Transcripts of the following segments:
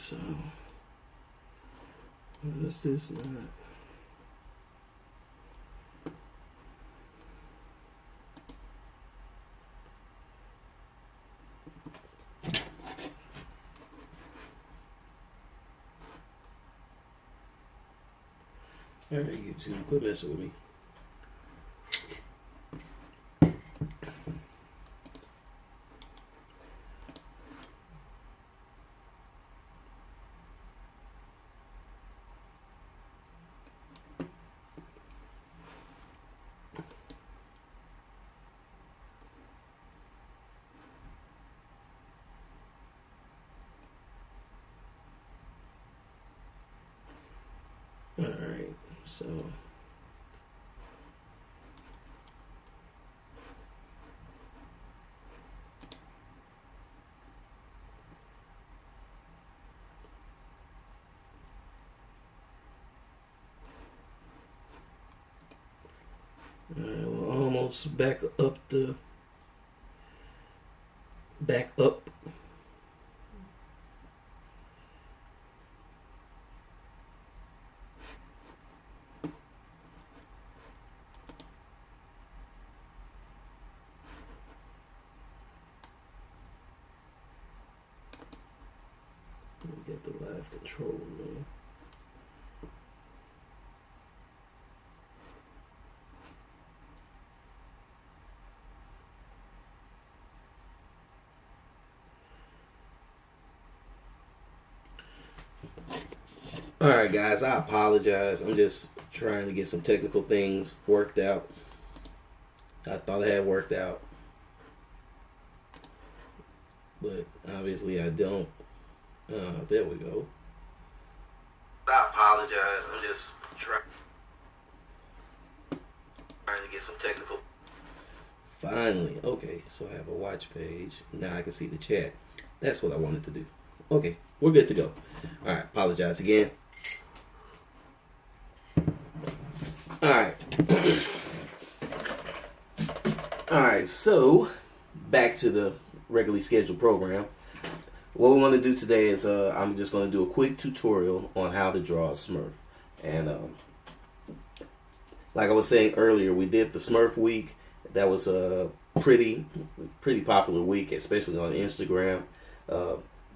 so what is this not? Alright, YouTube, quit messing with me. Alright, so we're almost back up. We got the live control now. Alright guys, I apologize. I'm just trying to get some technical things worked out. I thought I had worked out, but obviously I don't. There we go. I apologize. I'm just trying to get some technical. Finally, okay, so I have a watch page. Now I can see the chat. That's what I wanted to do. Okay, we're good to go. Alright, apologize again. Alright. Alright, so back to the regularly scheduled program. What we want to do today is I'm just going to do a quick tutorial on how to draw a Smurf. And like I was saying earlier, we did the Smurf week. That was a pretty popular week, especially on Instagram.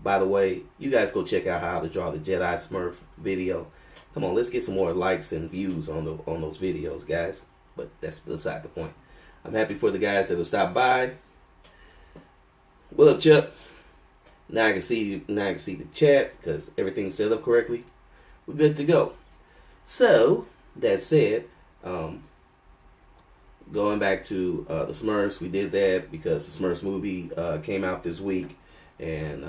By the way, you guys go check out how to draw the Jedi Smurf video. Come on, let's get some more likes and views on those videos, guys. But that's beside the point. I'm happy for the guys that will stop by. What up, Chuck? Now I can see the chat because everything's set up correctly. We're good to go. So that said, going back to the Smurfs, we did that because the Smurfs movie came out this week, and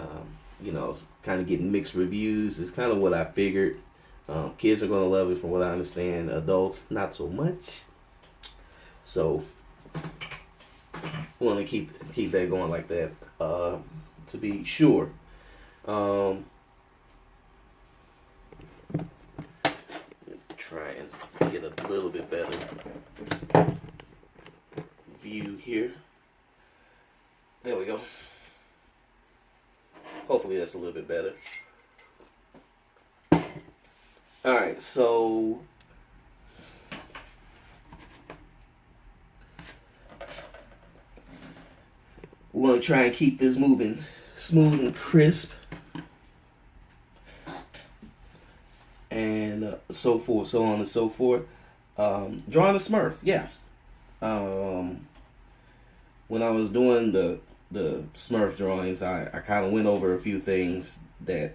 you know, it's kind of getting mixed reviews. It's kind of what I figured. Kids are gonna love it, from what I understand. Adults, not so much. So we want to keep that going like that. To be sure. Try and get a little bit better view here. There we go. Hopefully that's a little bit better. Alright, so we want to try and keep this moving smooth and crisp, and so forth, so on and so forth. Drawing a Smurf, yeah. When I was doing the Smurf drawings, I kind of went over a few things that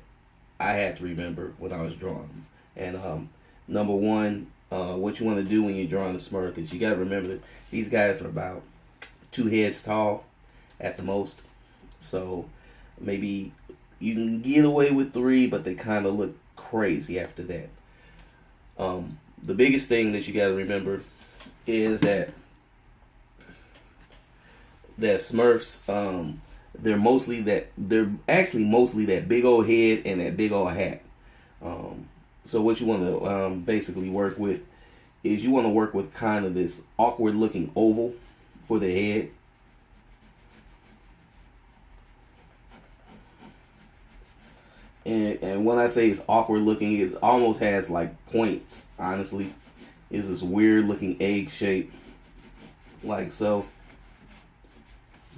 I had to remember when I was drawing. And number one, what you want to do when you're drawing a Smurf is you got to remember that these guys are about 2 heads tall at the most. So maybe you can get away with 3, but they kind of look crazy after that. The biggest thing that you got to remember is that Smurfs, they're actually mostly that big old head and that big old hat. So what you want to basically work with is you want to work with kind of this awkward looking oval for the head. And when I say it's awkward looking, it almost has like points. Honestly, it's this weird looking egg shape, like so.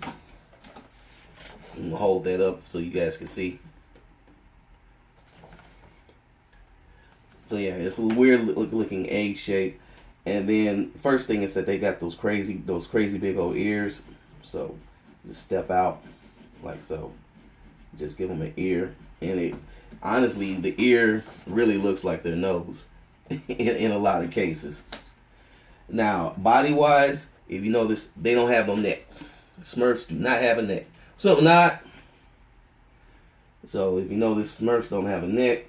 I'm gonna hold that up so you guys can see. So yeah, it's a weird looking egg shape. And then first thing is that they got those crazy big old ears. So just step out like so. Just give them an ear, and it honestly the ear really looks like their nose in a lot of cases. Now body wise, if you notice, they don't have no neck. Smurfs do not have a neck. So not. So if you notice, Smurfs don't have a neck,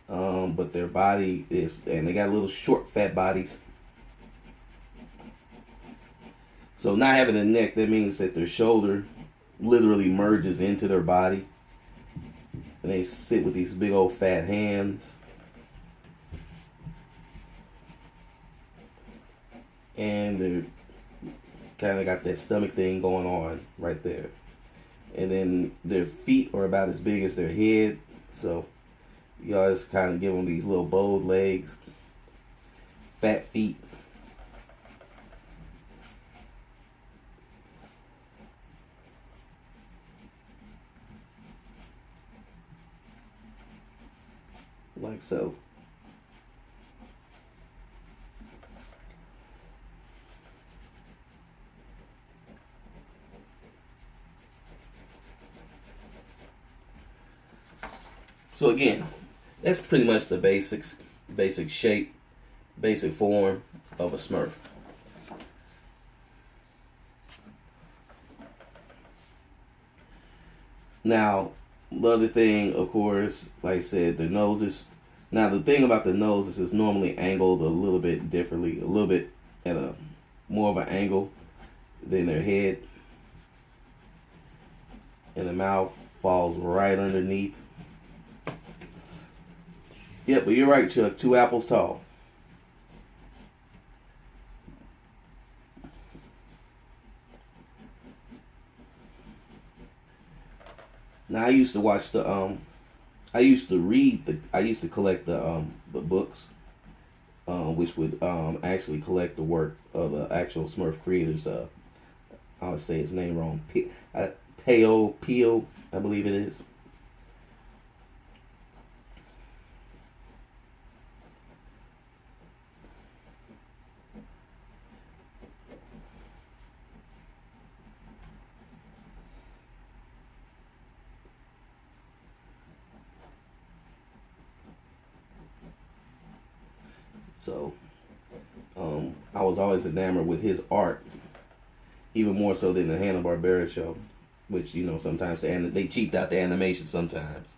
but their body is, and they got little short fat bodies. So not having a neck, that means that their shoulder literally merges into their body. And they sit with these big old fat hands. And they're kind of got that stomach thing going on right there. And then their feet are about as big as their head. So you guys kind of give them these little bowed legs. Fat feet. Like so. So again, that's pretty much the basics, basic shape, basic form of a Smurf. Now, the other thing, of course, like I said, the noses. Now, the thing about the nose is it's normally angled a little bit differently, a little bit at a more of an angle than their head. And the mouth falls right underneath. Yep, but you're right, Chuck. 2 apples tall. Now I used to watch the I used to collect the books, which would actually collect the work of the actual Smurf creators. I would say his name wrong. Pio, I believe it is. So, I was always enamored with his art, even more so than the Hanna-Barbera show, which sometimes they cheaped out the animation sometimes.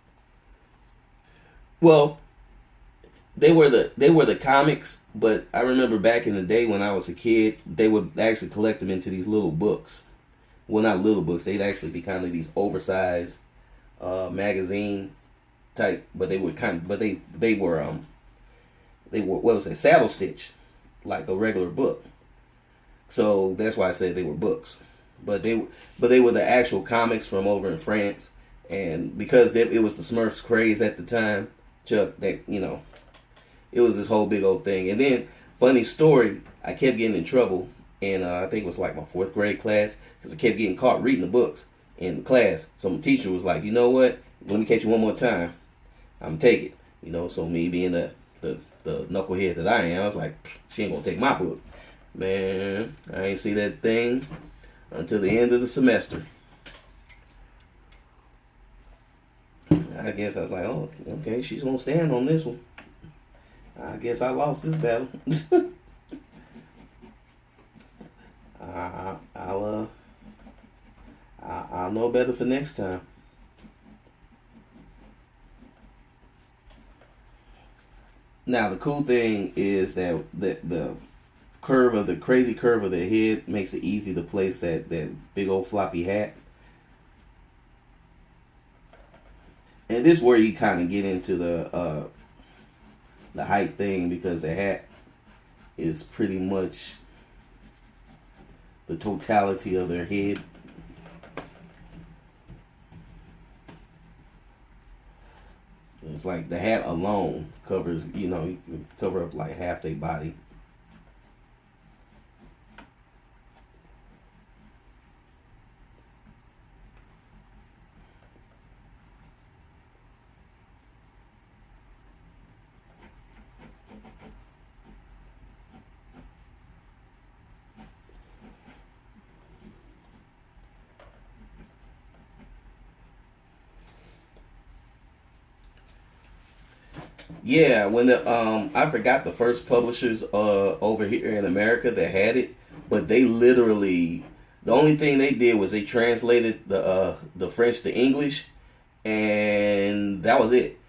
Well, they were the comics, but I remember back in the day when I was a kid, they would actually collect them into these little books. Well, not little books; they'd actually be kind of these oversized magazine type, but they were what was it, saddle stitch, like a regular book. So that's why I said they were books, but they were the actual comics from over in France, and because it was the Smurfs craze at the time, Chuck, that it was this whole big old thing. And then funny story, I kept getting in trouble, and I think it was like my 4th grade class because I kept getting caught reading the books in class. So my teacher was like, you know what? Let me catch you one more time. I'm gonna take it. So me being the knucklehead that I am, I was like, she ain't gonna take my book. Man, I ain't see that thing until the end of the semester. I guess I was like, oh, okay, she's gonna stand on this one. I guess I lost this battle. I'll know better for next time. Now the cool thing is that the crazy curve of their head makes it easy to place that big old floppy hat. And this is where you kind of get into the height thing, because the hat is pretty much the totality of their head. It's like the hat alone covers, you know, you can cover up like half their body. Yeah, when the I forgot the first publishers over here in America that had it, but they literally, the only thing they did was they translated the French to English, and that was it.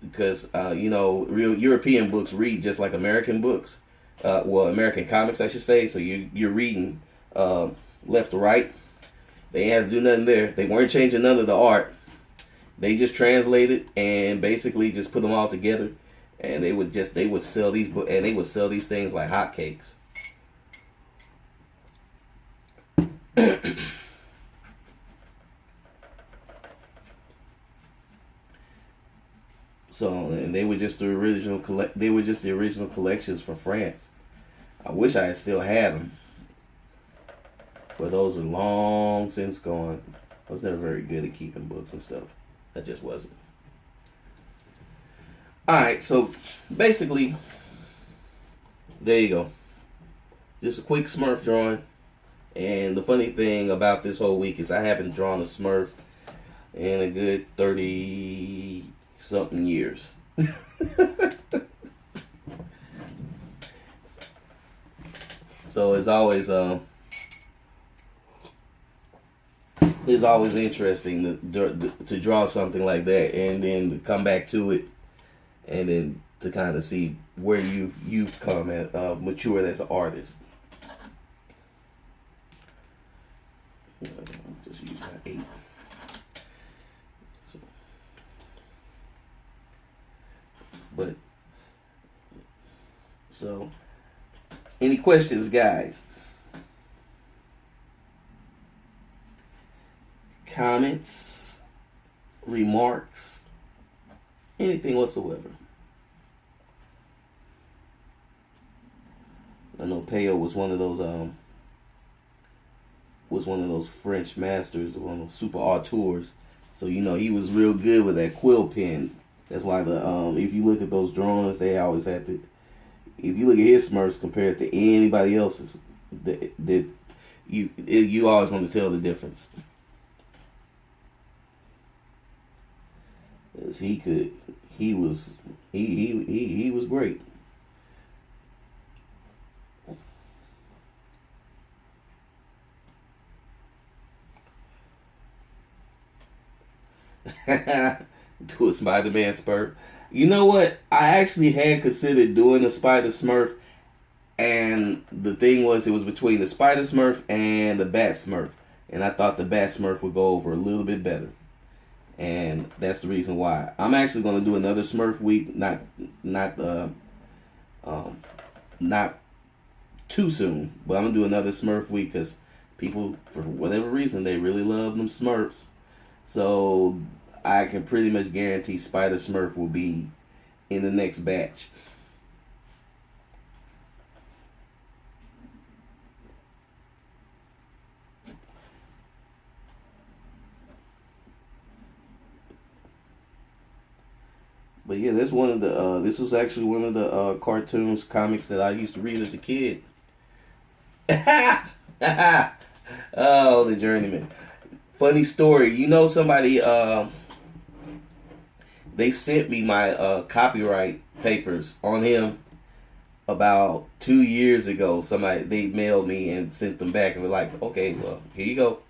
Because you know, real European books read just like American books, well, American comics I should say. So you're reading left to right. They ain't had to do nothing there. They weren't changing none of the art. They just translated and basically just put them all together, and they would sell these books, and they would sell these things like hotcakes. So, and they were just the original collections from France. I wish I had still had them, but those are long since gone. I was never very good at keeping books and stuff. I just wasn't. Alright, so basically, there you go. Just a quick Smurf drawing. And the funny thing about this whole week is I haven't drawn a Smurf in a good 30 something years. So it's always interesting to draw something like that, and then to come back to it, and then to kind of see where you've come at matured as an artist. Just use my 8. So, any questions, guys? Comments, remarks, anything whatsoever. I know Peo was one of those French masters, one of those super auteurs. So you know he was real good with that quill pen. That's why if you look at those drawings, they always have to. If you look at his Smurfs compared to anybody else's, you always want to tell the difference. Cause he was great. Do a Spider-Man Smurf. You know what? I actually had considered doing a Spider Smurf, and the thing was, it was between the Spider Smurf and the Bat Smurf, and I thought the Bat Smurf would go over a little bit better, and that's the reason why. I'm actually going to do another Smurf week, not too soon, but I'm gonna do another Smurf week because people, for whatever reason, they really love them Smurfs. So I can pretty much guarantee Spider Smurf will be in the next batch. But yeah, this was actually one of the cartoons, comics that I used to read as a kid. Oh, the Journeyman. Funny story. You know, somebody they sent me my copyright papers on him about 2 years ago. Somebody, they mailed me and sent them back and were like, okay, well, here you go.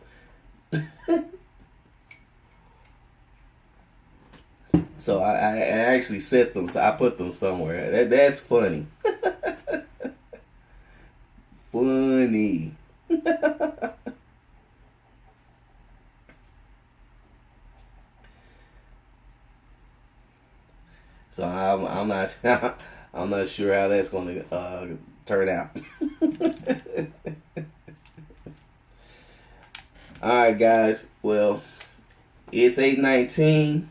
So I actually set them, so I put them somewhere. That's funny. Funny. So I'm not I'm not sure how that's going to turn out. All right, guys. Well, it's 8:19.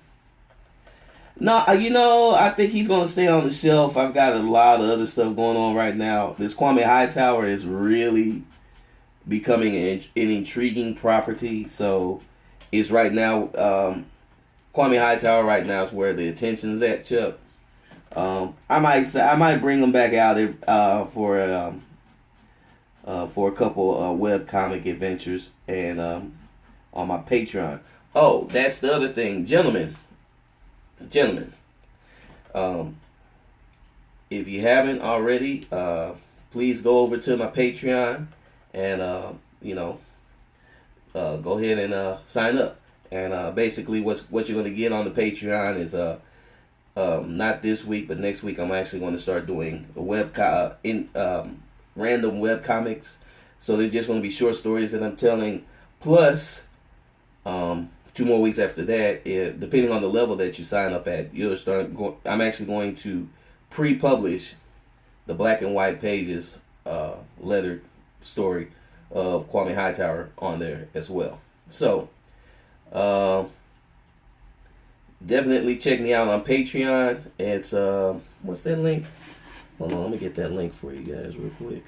No, I think he's gonna stay on the shelf. I've got a lot of other stuff going on right now. This Kwame Hightower is really becoming an intriguing property. So it's right now. Kwame Hightower right now is where the attention's at, Chuck. I might bring him back out for a couple web comic adventures and on my Patreon. Oh, that's the other thing, gentlemen. If you haven't already, please go over to my Patreon and go ahead and sign up. And basically, what you're going to get on the Patreon is not this week, but next week I'm actually going to start doing random web comics. So they're just going to be short stories that I'm telling, plus 2 more weeks after that, depending on the level that you sign up at, I'm actually going to pre-publish the black and white pages lettered story of Kwame Hightower on there as well. So definitely check me out on Patreon. It's what's that link? Hold on, let me get that link for you guys real quick.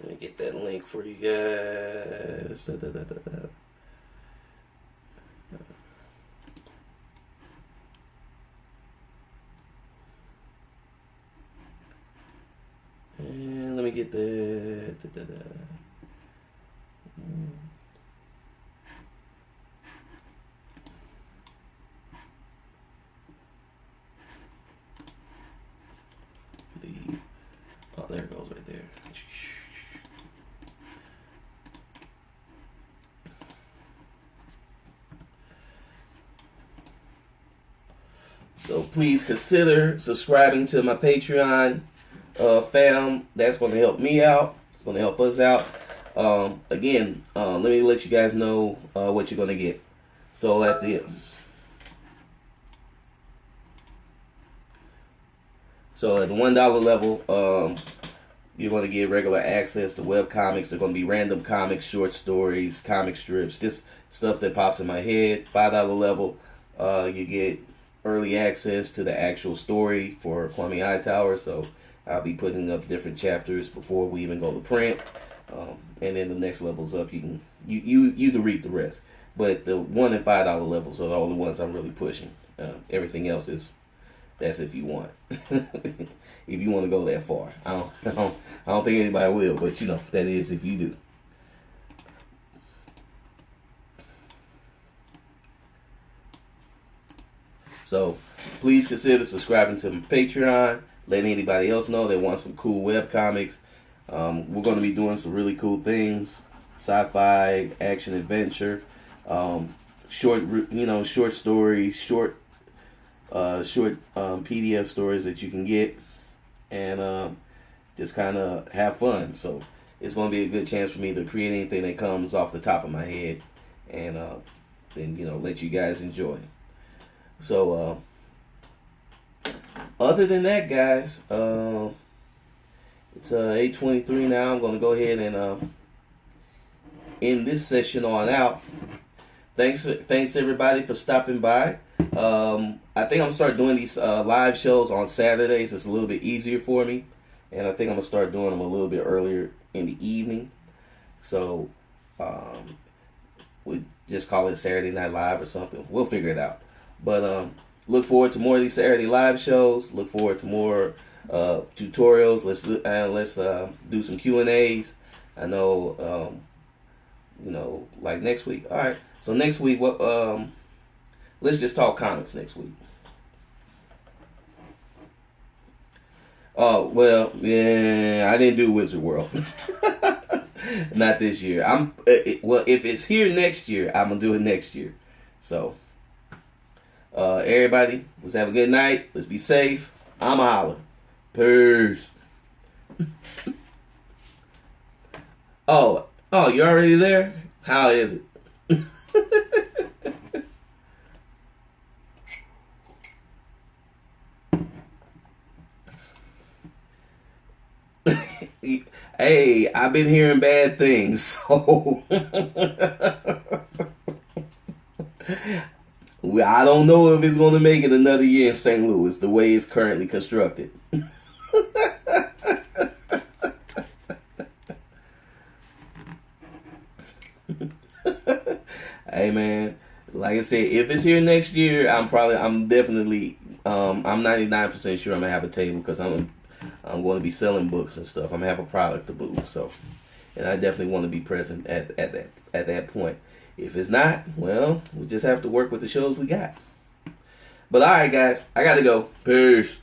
Let me get that link for you guys. And let me get that. Oh, there it goes right there. So please consider subscribing to my Patreon, fam. That's going to help me out. It's going to help us out. Again, let me let you guys know what you're going to get. So at the $1 level, you're going to get regular access to web comics. They're going to be random comics, short stories, comic strips, just stuff that pops in my head. $5 level, you get early access to the actual story for Kwame Hightower. So I'll be putting up different chapters before we even go to print. And then the next levels up, you can read the rest. But the $1 and $5 levels are the only ones I'm really pushing. Everything else that's if you want. If you want to go that far. I don't think anybody will, but that is if you do. So please consider subscribing to my Patreon. Letting anybody else know they want some cool web comics. We're going to be doing some really cool things: sci-fi, action, adventure, short stories, short PDF stories that you can get, and just kind of have fun. So it's going to be a good chance for me to create anything that comes off the top of my head, and then let you guys enjoy. So other than that, guys, it's 8:23 now. I'm going to go ahead and end this session on out. Thanks everybody for stopping by. I think I'm gonna start doing these live shows on Saturdays. It's a little bit easier for me, and I think I'm gonna start doing them a little bit earlier in the evening. So we just call it Saturday Night Live or something. We'll figure it out. But look forward to more of these Saturday live shows. Look forward to more tutorials. Let's do some Q&As. I know like next week. All right. So next week, let's just talk comics next week. Oh well, yeah, I didn't do Wizard World. Not this year. If it's here next year, I'm gonna do it next year. So. Everybody, let's have a good night. Let's be safe. I'm a holler. Peace. Oh, you already there? How is it? Hey, I've been hearing bad things, so I don't know if it's going to make it another year in St. Louis the way it's currently constructed. Hey man, like I said, if it's here next year, I'm definitely, I'm 99% sure I'm gonna have a table because I'm going to be selling books and stuff. I'm gonna have a product to booth, so, and I definitely want to be present at that point. If it's not, well, we just have to work with the shows we got. But all right, guys, I gotta go. Peace.